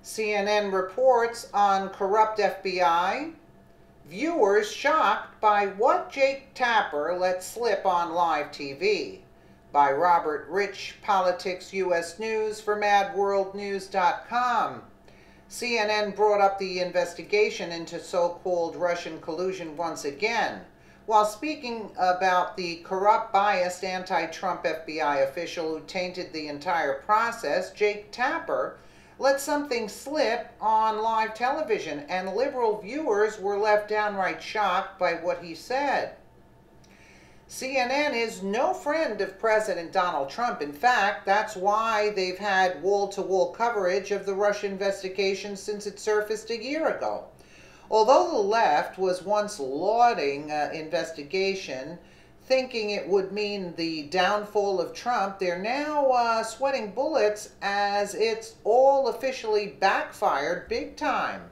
CNN reports on corrupt FBI. Viewers shocked by what Jake Tapper let slip on live TV. By Robert Rich, Politics US News for MadWorldNews.com. CNN brought up the investigation into so-called Russian collusion once again. While speaking about the corrupt, biased, anti-Trump FBI official who tainted the entire process, Jake Tapper let something slip on live television, and liberal viewers were left downright shocked by what he said. CNN is no friend of President Donald Trump. In fact, that's why they've had wall-to-wall coverage of the Russia investigation since it surfaced a year ago. Although the left was once lauding investigation, thinking it would mean the downfall of Trump, they're now sweating bullets as it's all officially backfired big time.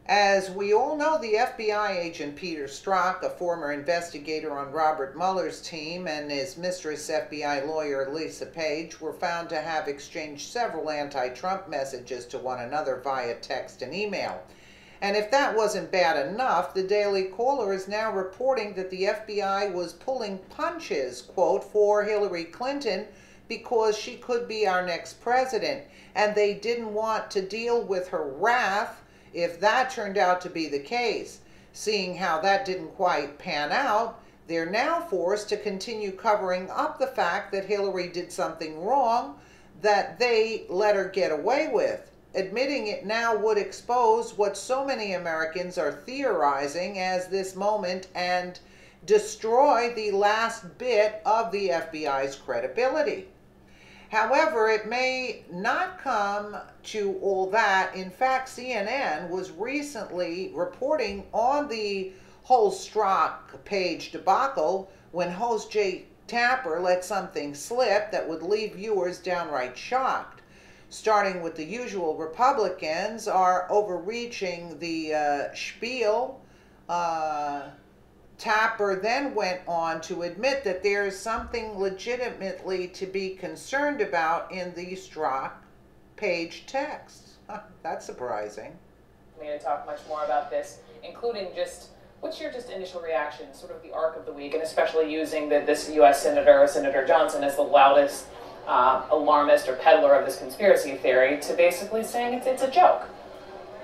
As we all know, the FBI agent Peter Strzok, a former investigator on Robert Mueller's team, and his mistress, FBI lawyer Lisa Page, were found to have exchanged several anti-Trump messages to one another via text and email. And if that wasn't bad enough, the Daily Caller is now reporting that the FBI was pulling punches, quote, for Hillary Clinton because she could be our next president, and they didn't want to deal with her wrath if that turned out to be the case. Seeing how that didn't quite pan out, they're now forced to continue covering up the fact that Hillary did something wrong that they let her get away with. Admitting it now would expose what so many Americans are theorizing as this moment and destroy the last bit of the FBI's credibility. However, it may not come to all that. In fact, CNN was recently reporting on the whole Strzok Page debacle when host Jake Tapper let something slip that would leave viewers downright shocked. Starting with the usual Republicans are overreaching the spiel. Tapper then went on to admit that there is something legitimately to be concerned about in the Strzok Page texts. That's surprising. I'm going to talk much more about this, including just what's your initial reaction, sort of the arc of the week, and especially using this U.S. Senator, Senator Johnson, as the loudest alarmist or peddler of this conspiracy theory, to basically saying it's a joke.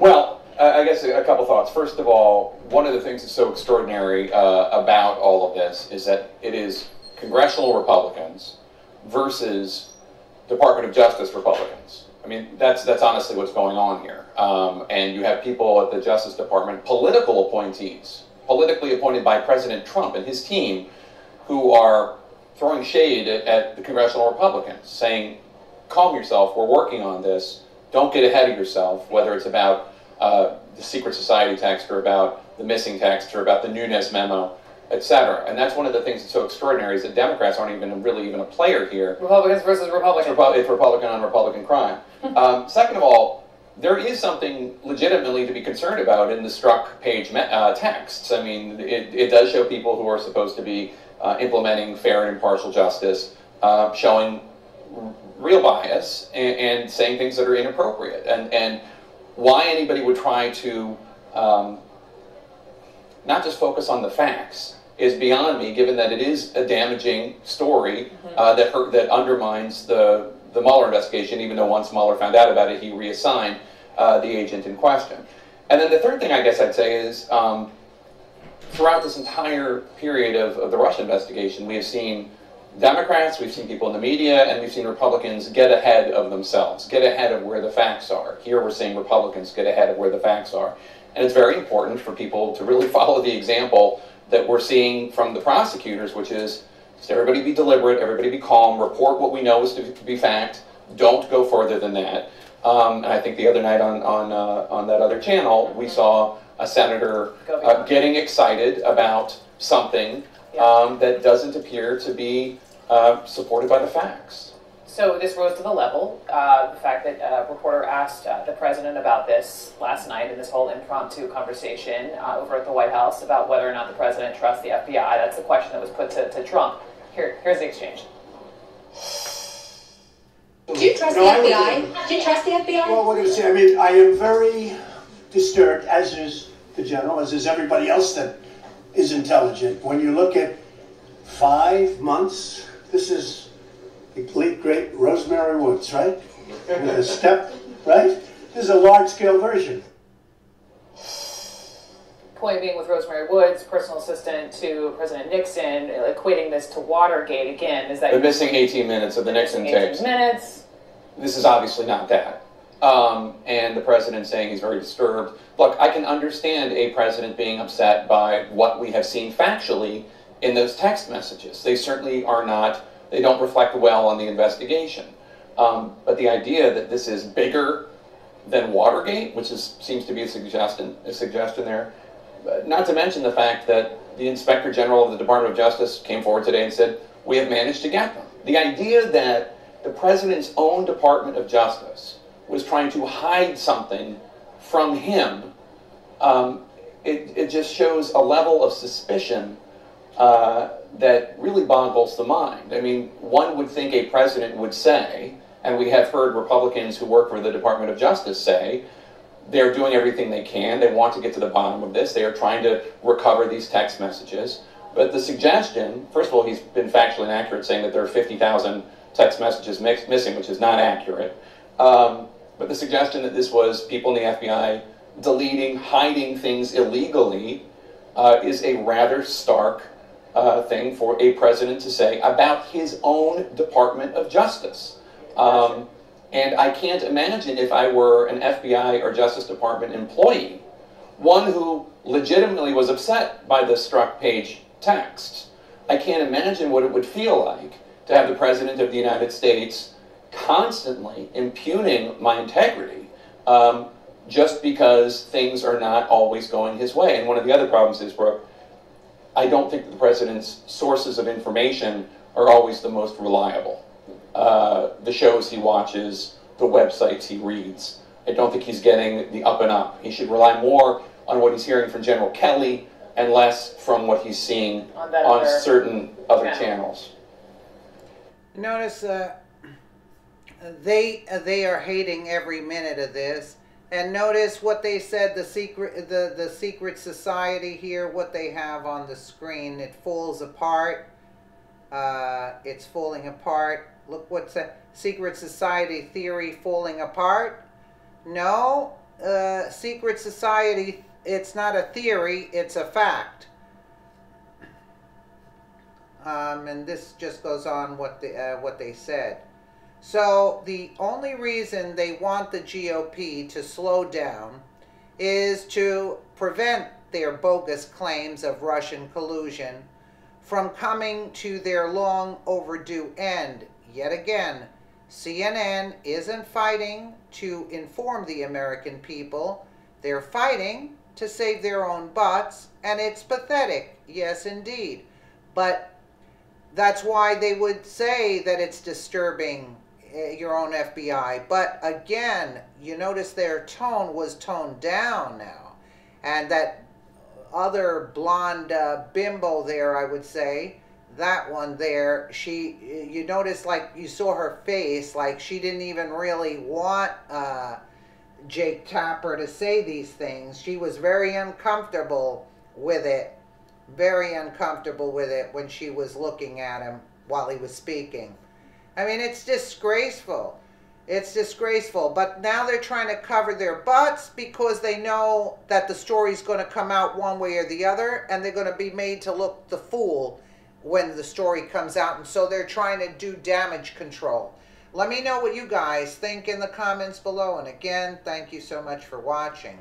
Well, I guess a couple thoughts. First of all, one of the things that's so extraordinary about all of this is that it is congressional Republicans versus Department of Justice Republicans. I mean, that's honestly what's going on here. And you have people at the Justice Department, political appointees, politically appointed by President Trump and his team, who are throwing shade at the congressional Republicans, saying, calm yourself, we're working on this, don't get ahead of yourself, whether it's about the secret society text or about the missing text or about the Nunes memo, etc. And that's one of the things that's so extraordinary is that Democrats aren't really even a player here. Republicans versus Republicans. It's Republican on Republican crime. Second of all, there is something legitimately to be concerned about in the Strzok Page texts. I mean, it does show people who are supposed to be implementing fair and impartial justice, showing real bias and saying things that are inappropriate. And why anybody would try to not just focus on the facts is beyond me, given that it is a damaging story that undermines the Mueller investigation, even though once Mueller found out about it, he reassigned the agent in question. And then the third thing I guess I'd say is throughout this entire period of the Russia investigation, we have seen Democrats, we've seen people in the media, and we've seen Republicans get ahead of themselves, get ahead of where the facts are. Here we're seeing Republicans get ahead of where the facts are. And it's very important for people to really follow the example that we're seeing from the prosecutors, which is just everybody be deliberate, everybody be calm, report what we know is to be fact, don't go further than that. And I think the other night on that other channel, we saw a senator getting excited about something that doesn't appear to be supported by the facts. So this rose to the level, the fact that a reporter asked the president about this last night in this whole impromptu conversation over at the White House about whether or not the president trusts the FBI. That's the question that was put to Trump. Here's the exchange. Do you trust the FBI? Do you trust the FBI? Well, what do you say? I mean, I am very disturbed, as is the general, as is everybody else that is intelligent. When you look at 5 months, this is the late, great Rosemary Woods, right? With a step, right? This is a large-scale version. Point being, with Rosemary Woods, personal assistant to President Nixon, equating this to Watergate again, is that They're missing 18 minutes of the Nixon tapes. 18 minutes. This is obviously not that. And the president saying he's very disturbed. Look, I can understand a president being upset by what we have seen factually in those text messages. They certainly are not, they don't reflect well on the investigation. But the idea that this is bigger than Watergate, which seems to be a suggestion there, not to mention the fact that the Inspector General of the Department of Justice came forward today and said, we have managed to get them. The idea that the president's own Department of Justice was trying to hide something from him, it just shows a level of suspicion that really boggles the mind. I mean, one would think a president would say, and we have heard Republicans who work for the Department of Justice say, they're doing everything they can. They want to get to the bottom of this. They are trying to recover these text messages. But the suggestion, first of all, he's been factually inaccurate saying that there are 50,000 text messages missing, which is not accurate. But the suggestion that this was people in the FBI deleting, hiding things illegally is a rather stark thing for a president to say about his own Department of Justice. And I can't imagine, if I were an FBI or Justice Department employee, one who legitimately was upset by the struck page text, I can't imagine what it would feel like to have the President of the United States constantly impugning my integrity just because things are not always going his way. And one of the other problems is, Brooke, I don't think that the President's sources of information are always the most reliable. The shows he watches, the websites he reads. I don't think he's getting the up and up. He should rely more on what he's hearing from General Kelly and less from what he's seeing on certain other channels. Notice they are hating every minute of this. And notice what they said, the secret society here, what they have on the screen. It falls apart. It's falling apart. Look what's that? Secret society theory falling apart? No, secret society, it's not a theory, it's a fact. And this just goes on what they said. So the only reason they want the GOP to slow down is to prevent their bogus claims of Russian collusion from coming to their long overdue end. Yet again, CNN isn't fighting to inform the American people. They're fighting to save their own butts, and it's pathetic. Yes, indeed. But that's why they would say that it's disturbing your own FBI. But again, you notice their tone was toned down now. And that other blonde bimbo there, I would say, that one there, you notice, like, you saw her face, like she didn't even really want Jake Tapper to say these things. She was very uncomfortable with it, when she was looking at him while he was speaking. I mean, it's disgraceful. It's disgraceful. But now they're trying to cover their butts because they know that the story's going to come out one way or the other, and they're going to be made to look the fool when the story comes out. And so they're trying to do damage control. Let me know what you guys think in the comments below. And again, thank you so much for watching.